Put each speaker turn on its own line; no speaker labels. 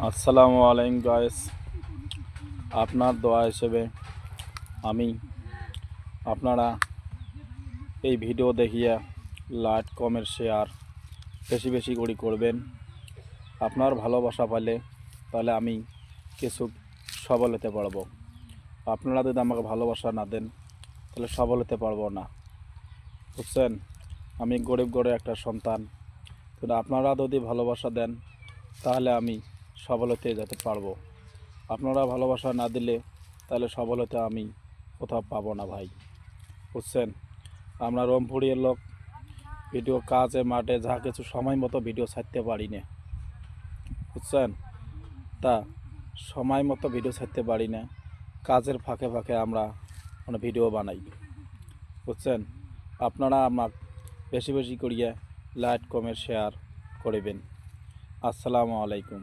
আসসালামু আলাইকুম গাইস, আপনার দোয়া হিসেবে আমি আপনারা এই ভিডিও দেখিয়া লাইক কমেন্ট শেয়ার বেশি বেশি করে করবেন। আপনার ভালোবাসা পাইলে তাহলে আমি কিছু সফল হতে পারবো। আপনারা যদি আমাকে ভালোবাসা না দেন তাহলে সফল হতে পারবো না, বুঝছেন? আমি গরিব ঘরের একটা সন্তান, কিন্তু আপনারা যদি ভালোবাসা দেন তাহলে আমি সফল হতে যেতে পারবো। আপনারা ভালোবাসা না দিলে তাহলে সফলতা আমি কোথাও পাবো না ভাই, বুঝছেন? আমরা রংপুরের লোক, ভিডিও কাজে মাঠে যা কিছু সময় মতো ভিডিও ছাড়তে পারি না, বুঝছেন? তা সময় মতো ভিডিও ছাড়তে পারি না, কাজের ফাঁকে ফাঁকে আমরা ভিডিও বানাই, বুঝছেন? আপনারা আমাকে বেশি বেশি করিয়া লাইক কমেন্ট শেয়ার করবেন। আসসালামু আলাইকুম।